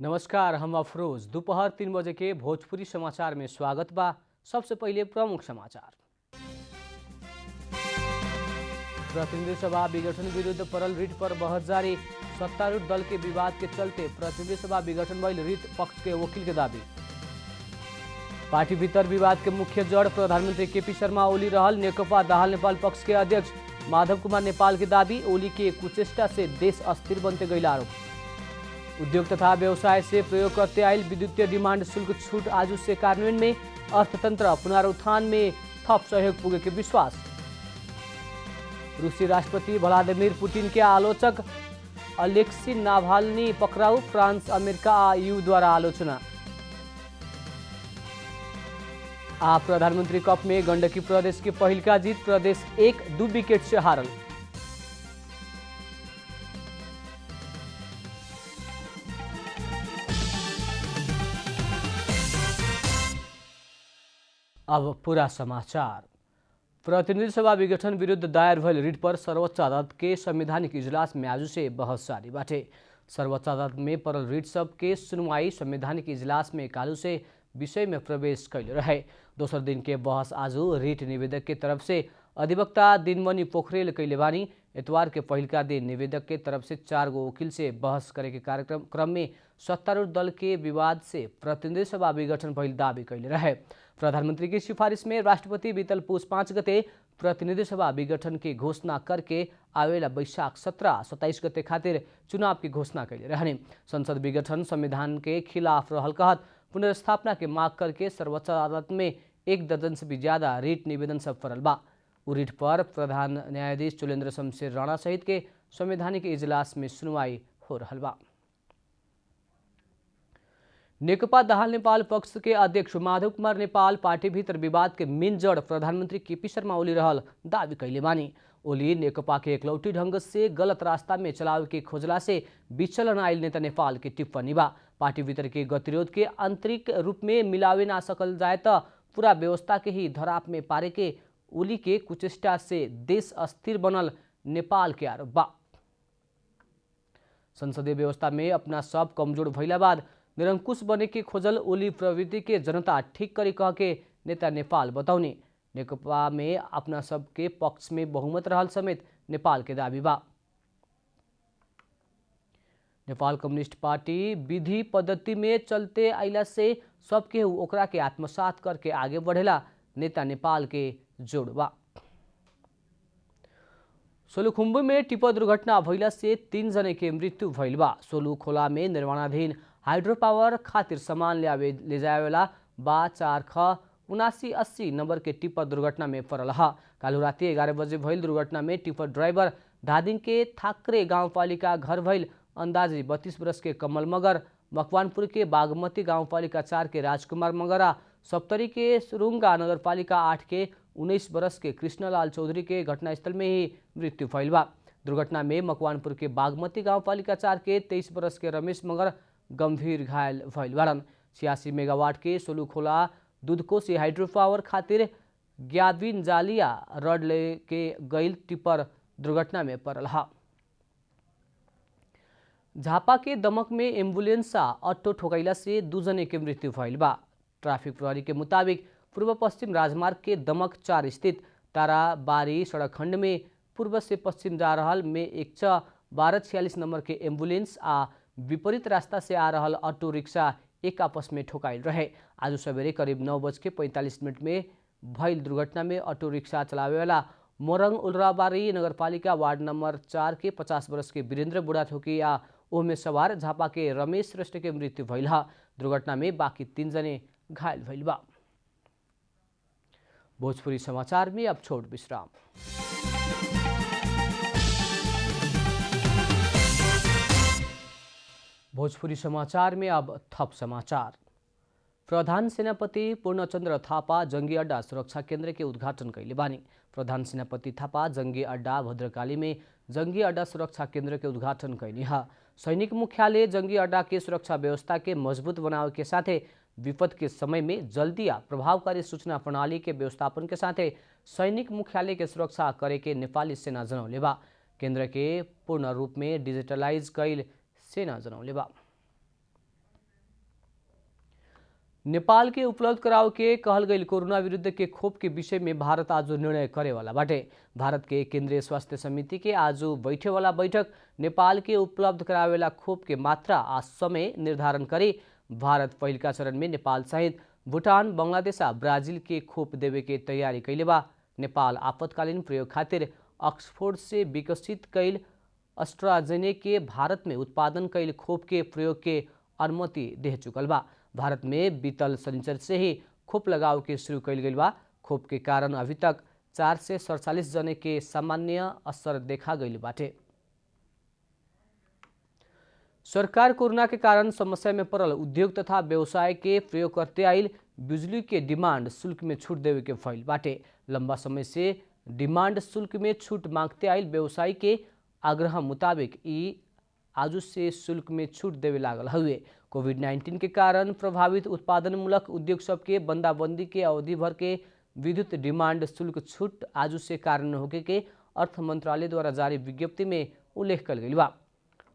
नमस्कार, हम अफरोज। दोपहर 3 बजे के भोजपुरी समाचार में स्वागत बा। सबसे पहले प्रमुख समाचार। प्रतिनिधि सभा विघटन विरुद्ध परल रिट पर बहस जारी। सत्तारूढ़ दल के विवाद के चलते प्रतिनिधि सभा विघटन भइल रिट पक्ष के वकील के दावी। पार्टी भीतर विवाद के मुख्य जड़ प्रधानमंत्री केपी शर्मा ओली रहल। नेकपा दाहाल नेपाल पक्ष के अध्यक्ष माधव कुमार नेपाल के दावी। ओली के कुचेष्टा से देश अस्थिर बनते गईल आरोप। उद्योग तथा व्यवसाय से प्रयोग करते आयल विद्युतीय डिमांड शुल्क छूट आज से कार्यान्वयन में। अर्थतंत्र पुनरुत्थान में थप सहयोग पुगे के विश्वास। रूसी राष्ट्रपति व्लादिमीर पुतिन के आलोचक अलेक्सी नाभाल्नी पकड़ाऊ। फ्रांस, अमेरिका आ ईयू द्वारा आलोचना। प्रधानमंत्री कप में गंडकी प्रदेश की पहल का जीत। प्रदेश 1-2 विकेट से हारल। अब पूरा समाचार। प्रतिनिधि सभा विघटन विरुद्ध दायर भइल रिट पर सर्वोच्च अदालत के संवैधानिक इजलास में आज से बहस जारी बाटे। सर्वोच्च अदालत में परल रिट सब के सुनवाई संवैधानिक इजलास में कालू से विषय में प्रवेश कैले रहे। दोसर दिन के बहस आज रिट निवेदक के तरफ से अधिवक्ता दिनमणि पोखरेल कैले बानी। इतवार के पहिलका दिन निवेदक के तरफ से 4 गो वकील से बहस करे के कार्यक्रम में सत्तारूढ़ दल के विवाद से प्रतिनिधि सभा विघटन भइल दावी कैले रहे। प्रधानमंत्री की सिफारिश में राष्ट्रपति बीतल पुस 5 गते प्रतिनिधि सभा विघटन की घोषणा करके आवेला वैशाख 17-27 गते खातिर चुनाव की घोषणा कैले रहने। संसद विघटन संविधान के खिलाफ रहल कहत पुनर्स्थापना के मांग करके सर्वोच्च अदालत में 1 दर्जन से भी ज्यादा रिट निवेदन सब फरल बा। रिट पर प्रधान न्यायाधीश चुलेन्द्र शमशेर राणा सहित के संवैधानिक इजलास में सुनवाई हो रहल बा। नेकपा दाहाल नेपाल पक्ष के अध्यक्ष माधव कुमार नेपाल पार्टी भीतर विवाद के मेन जड़ प्रधानमंत्री केपी शर्मा ओली रहल दावी कैले बानी। ओली नेकपा के एकलौटी ढंग से गलत रास्ता में चलावे के खोजला से विचलन आयल नेता नेपाल की टिप्पणी बा। पार्टी भीतर के गतिरोध के आंतरिक रूप में मिलावे ना सकल जाए तो पूरा व्यवस्था के ही धराप में पारे के ओली के कुचेष्टा से देश अस्थिर बनल नेपाल के आरोप बा। संसदीय व्यवस्था में अपना सब कमजोर भइला बाद निरंकुश बने के खोजल ओली प्रवृत्ति के जनता ठीक करी कह के नेता नेपाल बताउने। नेकपा में अपना सबके पक्ष में बहुमत रहल समेत नेपाल के दावी बा। नेपाल कम्युनिस्ट पार्टी विधि पद्धति में चलते आइला से सबके ओकरा के आत्मसात करके आगे बढ़ेला नेता नेपाल के जोड़ बा। सोलुखुम्बु में टिप्पर दुर्घटना भइला से 3 जने के मृत्यु भइल बा। सोलु खोला में निर्माणाधीन हाइड्रो पावर खातिर सामान ले जाएवाला 4X7980 नंबर के टिप्पर दुर्घटना में पड़ल हा। कालू राति 11 बजे भइल दुर्घटना में टिप्पर ड्राइवर धादिङ के थाक्रे गाउँपालिका घर भइल अंदाजी 32 वर्ष के कमल मगर, मकवानपुर के बागमती गाउँपालिका 4 के राजकुमार मगरा, सप्तरी के सुरुंगा नगरपालिका 8 के 19 वर्ष के कृष्णलाल चौधरी के घटनास्थल में ही मृत्यु भइल बा। दुर्घटना में मकवानपुर के बागमती गाउँपालिका 4 के 23 वर्ष के रमेश मगर गंभीर घायल भइल बारन। 86 मेगावाट के सोलुखोला दूधकोशी हाइड्रो पावर खातिर ग्याविन जालिया रड लेके गईल टिप्पर दुर्घटना में पड़ल हा। झापा के दमक में एम्बुलेंस ऑटो ठोकैला से 2 जने के मृत्यु भइल बा। ट्राफिक प्रहरी के मुताबिक पूर्व पश्चिम राजमार्ग के दमक 4 स्थित ताराबारी सड़क खंड में पूर्व से पश्चिम जा रहल में एक 1246 नंबर के एम्बुलेंस विपरीत रास्ता से आ रहल ऑटो रिक्शा एक आपस में ठोकाइल रहे। आज सवेरे करीब 9:45 में भइल दुर्घटना में ऑटो रिक्शा चलावे वाला मोरंग उलराबारी नगरपालिका वार्ड नंबर 4 के 50 वर्ष के वीरेंद्र बुढ़ा ठोकी ओमे सवार झापा के रमेश श्रेष्ठ के मृत्यु भइल हा। दुर्घटना में बाकी 3 जने घायल भइल बा। भोजपुरी समाचार में अब छोट विश्राम। भोजपुरी समाचार में अब थप समाचार। प्रधान सेनापति पूर्णचंद्र थापा जंगी अड्डा सुरक्षा केंद्र के उद्घाटन कैले बानी। प्रधान सेनापति थापा जंगी अड्डा भद्रकाली में जंगी अड्डा सुरक्षा केंद्र के उद्घाटन कैली हा। सैनिक मुख्यालय जंगी अड्डा के सुरक्षा व्यवस्था के मजबूत बनावे के साथे विपद के समय में जल्दी प्रभावकारी सूचना प्रणाली के व्यवस्थापन के साथे सैनिक मुख्यालय के सुरक्षा करे के नेपाली सेना जनौले बा। केंद्र के पूर्ण रूप में डिजिटलाइज कैल सेना जनौले बा। नेपाल के उपलब्ध कराओ के कहल गई कोरोना विरुद्ध के खोप के विषय में भारत आज निर्णय करे वाला बाटे। भारत के केंद्रीय स्वास्थ्य समिति के आज बैठे वाला बैठक नेपाल के उपलब्ध करावेला खोप के मात्रा आ समय निर्धारण करी। भारत पहिलका चरण में नेपाल सहित भूटान, बंगलादेश आ ब्राजील के खोप देवे के तैयारी कैले बा। नेपाल आपतकालीन प्रयोग खातिर ऑक्सफोर्ड से विकसित कैल एस्ट्राजेनेका के भारत में उत्पादन कैल खोप के प्रयोग के अनुमति दे चुकल बा। भारत में बीतल शनिचर से ही खोप लगाव के शुरू कैल गई बा। खोप के कारण अभी तक 447 जने के सामान्य असर देखा गई बाटे। सरकार कोरोना के कारण समस्या में पड़ल उद्योग तथा व्यवसाय के प्रयोग करते आइल बिजली के डिमांड शुल्क में छूट देवे के फैल बाटे। लंबा समय से डिमांड शुल्क में छूट मांगते आइल व्यवसायी के आग्रह मुताबिक आज से शुल्क में छूट देवे लागल हुए। कोविड-19 के कारण प्रभावित उत्पादनमूलक उद्योग सबके बंदाबंदी के अवधि भर के विद्युत डिमांड शुल्क छूट आज से कारण होके के अर्थ मंत्रालय द्वारा जारी विज्ञप्ति में उल्लेख कल गई बा।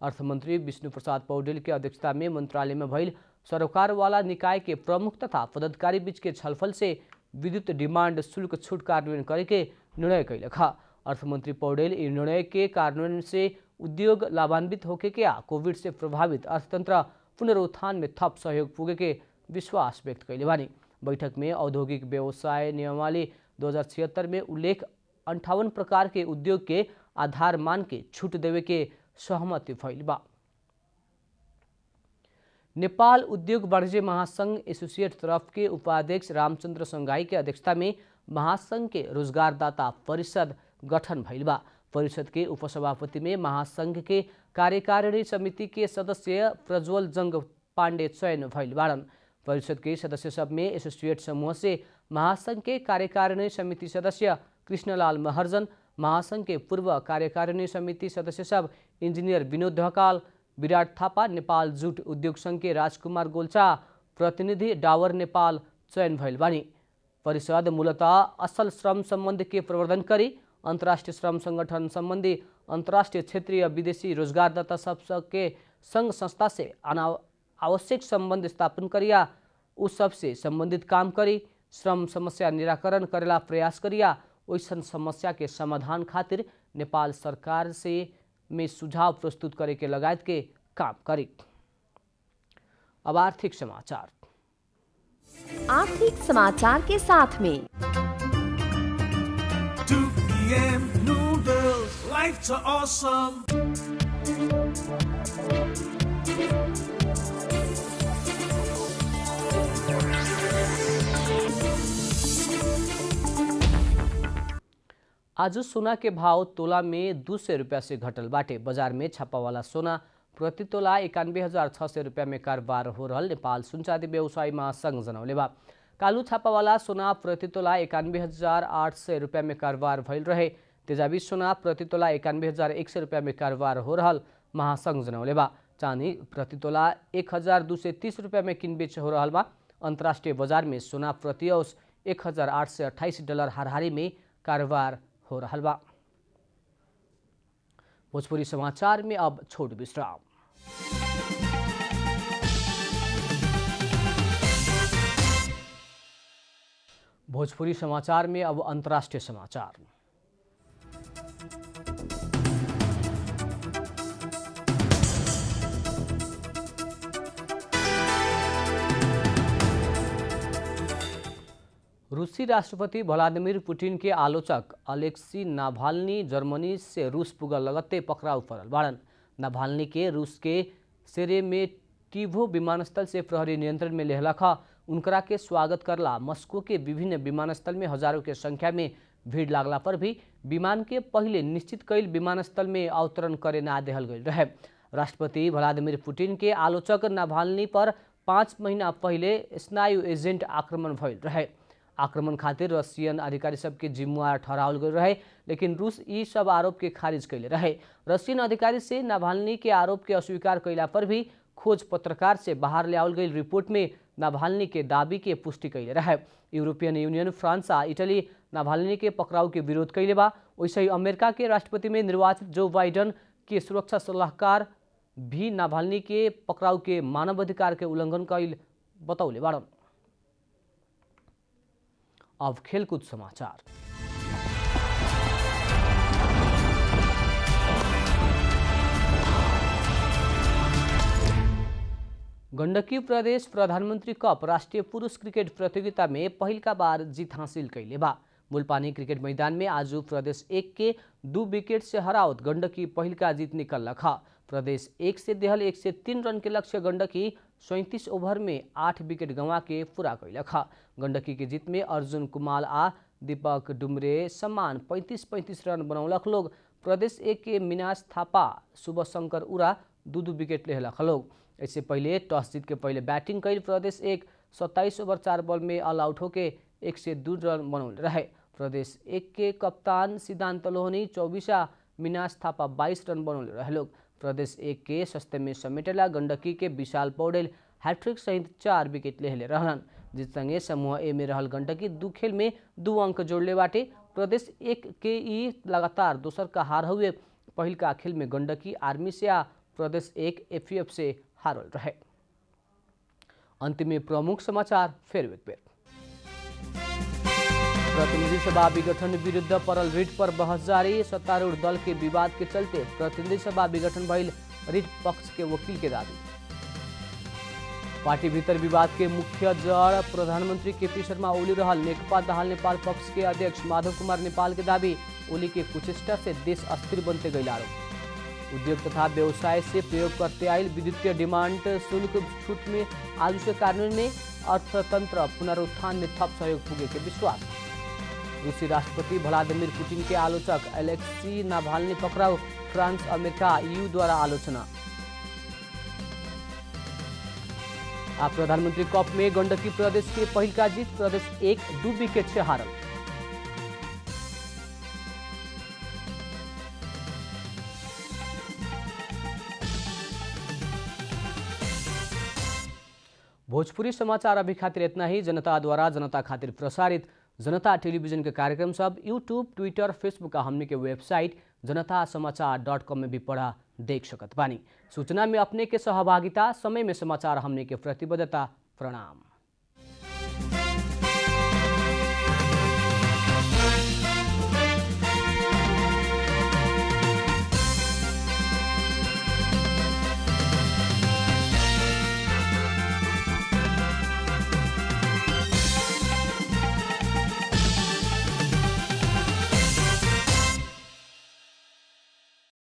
अर्थमंत्री विष्णु प्रसाद पौडेल के अध्यक्षता में मंत्रालय में भइल सरकार वाला निकाय के प्रमुख तथा पदाधिकारी बीच के छलफल से विद्युत डिमांड शुल्क छूट कार्यान्वयन करे के निर्णय कैलक। अर्थमंत्री पौडेल इस निर्णय के कार्यान्वयन से उद्योग लाभान्वित होके के आ कोविड से प्रभावित अर्थतंत्र पुनरुत्थान में थप सहयोग पुगे के विश्वास व्यक्त कैले बानी। बैठक में औद्योगिक व्यवसाय नियमावली 2076 में उल्लेख 58 प्रकार के उद्योग के आधार मान के छूट देवे के सहमति फैल बा। नेपाल उद्योग वाणिज्य महासंघ एसोसिएट तरफ के उपाध्यक्ष रामचंद्र संघाई के अध्यक्षता में महासंघ के रोजगारदाता परिषद गठन भइल बा। परिषद के उपसभापति में महासंघ के कार्यकारिणी समिति के सदस्य प्रज्वल जंग पांडे चयन भइल बाड़न। परिषद के सदस्य सब में एसोसिएट समूह से महासंघ के कार्यकारिणी समिति सदस्य कृष्णलाल महर्जन, महासंघ के पूर्व कार्यकारिणी समिति सदस्य सब इंजीनियर विनोद ढकाल, विराट थापा, नेपाल जूट उद्योग संघ के राजकुमार गोल्चा, प्रतिनिधि डावर नेपाल चयन भइल बानी। परिषद मूलतः असल श्रम संबंध के प्रवर्धन करी अंतर्राष्ट्रीय श्रम संगठन संबंधी अंतर्राष्ट्रीय क्षेत्रीय विदेशी रोजगारदाता सबके संघ संस्था से आवश्यक संबंध स्थापन करिया उस सबसे संबंधित काम करी श्रम समस्या निराकरण करेला प्रयास करिया वैसन समस्या के समाधान खातिर नेपाल सरकार से में सुझाव प्रस्तुत करे के लगायत के काम करी। अब आर्थिक समाचार के साथ में noodles, life's awesome. आज सोना के भाव तोला में 200 रुपया से घटल बाटे। बाजार में छापा वाला सोना प्रति तोला 91,600 रुपया में कारोबार हो रहल नेपाल सुनचादी व्यवसायी महासंघ जनौले बा। कालू छापा वाला सोना प्रति तोला 91,800 रुपया में कारोबार भइल रहे। तेजाबी सोना प्रति तोला 91,100 रुपया में कारोबार हो रहल महासंघ जनौले बा। चांदी प्रति तोला 1,230 रुपया में किन बेच हो रहल बा। अंतर्राष्ट्रीय बाजार में सोना प्रति औंस 1,828 डॉलर हाराहारी में कारोबार हो रहल बा। भोजपुरी समाचार में अब छोट विश्राम। भोजपुरी समाचार में अब अंतर्राष्ट्रीय समाचार। रूसी राष्ट्रपति व्लादिमीर पुतिन के आलोचक अलेक्सी नाभाल्नी जर्मनी से रूस पुगल लगत्ते पकड़ाउ पड़ल बाड़न। नाभाल्नी के रूस के शेरेमेटिवो विमानस्थल से प्रहरी नियंत्रण में लेहलक। उनकरा के स्वागत करला मस्को के विभिन्न विमानस्थल में हजारों के संख्या में भीड़ लागला पर भी विमान के पहले निश्चित कैल विमानस्थल में अवतरण करे ना देहल गई रहे। राष्ट्रपति व्लादिमीर पुतिन के आलोचक नाभाल्नी पर 5 महीना पहले स्नायु एजेंट आक्रमण भइल रहे। आक्रमण खातिर रसियन अधिकारी सबके जिम्मेवार ठहरावल गई रहे, लेकिन रूस ई सब आरोप के खारिज कैले रहे। रसियन अधिकारी से नाभाल्नी के आरोप के अस्वीकार कैला पर भी खोज पत्रकार से बाहर लियावल गई रिपोर्ट में नाभाल्नी के दाबी के पुष्टि कैले रहे। यूरोपियन यूनियन, फ्रांस आ इटली नाभाल्नी के पकड़ाव के विरोध कैले बा। वैसे ही अमेरिका के राष्ट्रपति में निर्वाचित जो बाइडन के सुरक्षा सलाहकार भी नाभाल्नी के पकड़ाव के मानवाधिकार के उल्लंघन कैल बतौले बाड़न। अब खेलकूद समाचार। गण्डकी प्रदेश प्रधानमंत्री कप राष्ट्रीय पुरुष क्रिकेट प्रतियोगिता में पहिलका बार जीत हासिल कैले बा। मुलपानी क्रिकेट मैदान में आज प्रदेश 1 के 2 विकेट से हरावत गण्डकी पहिलका जीत निकल खा। प्रदेश 1 से देहल 103 रन के लक्ष्य गण्डकी 37 ओभर में 8 विकेट गंवा के पूरा कैल खा। गण्डकी के जीत में अर्जुन कुमार आ दीपक डुमरे समान 35-35 रन बनौलक लोग। प्रदेश 1 के मीनाज थापा शुभ शंकर उरा 2-2 विकेट लेहलक लोग। इससे पहले टॉस जीत के पहले बैटिंग कैल प्रदेश 1 27 ओवर 4 बॉल में ऑल आउट होके 102 रन बनौले रहे। प्रदेश 1 के कप्तान सिद्धांत लोहनी 24 मीनाज थापा 22 रन बनौले रहे लोग। प्रदेश 1 के सस्ते में समेटेला गण्डकी के विशाल पौडेल हैट्रिक सहित 4 विकेट लेहले रहलन। जिस संगे समूह ए में रहल गण्डकी 2 खेल में 2 अंक जोड़ले बाटे। प्रदेश 1 के ई लगातार दोसर का हार हुए। पहिल का खेल में गण्डकी आर्मी से आ प्रदेश 1 एफएफ से हारल रहे। अंत में प्रमुख समाचार फिर एक बेर। प्रतिनिधि सभा विघटन विरुद्ध परल रिट पर बहस जारी। सत्तारूढ़ दल के विवाद के चलते प्रतिनिधि सभा विघटन भइल रिट पक्ष के वकील के दावी। पार्टी भीतर विवाद के मुख्य जड़ प्रधानमंत्री केपी शर्मा ओली रहल। नेकपा दाहाल नेपाल पक्ष के अध्यक्ष माधव कुमार नेपाल के दावी। ओली के कुचेष्टा से देश अस्थिर बनते गई आरोप। उद्योग तथा व्यवसाय से प्रयोग करते आयल विद्युतीय डिमांड शुल्क छूट में आज से कार्यान्वयन में अर्थतंत्र पुनरुत्थान में थप सहयोग पुगे के विश्वास। रूसी राष्ट्रपति व्लादिमीर पुतिन के आलोचक एलेक्सी नाभाल्नी पकड़ाव। फ्रांस अमेरिका EU द्वारा आलोचना। प्रधानमंत्री कप में गण्डकी प्रदेश के पहिल का जीत। प्रदेश 1 2 विकेट से हारल। भोजपुरी समाचार अभी खातिर इतना ही। जनता द्वारा जनता खातिर प्रसारित जनता टेलीविजन के कार्यक्रम सब यूट्यूब, ट्विटर, फेसबुक का हमने के वेबसाइट जनतासमाचार.com में भी पढ़ा देख सकत बानी। सूचना में अपने के सहभागिता, समय में समाचार हमने के प्रतिबद्धता। प्रणाम।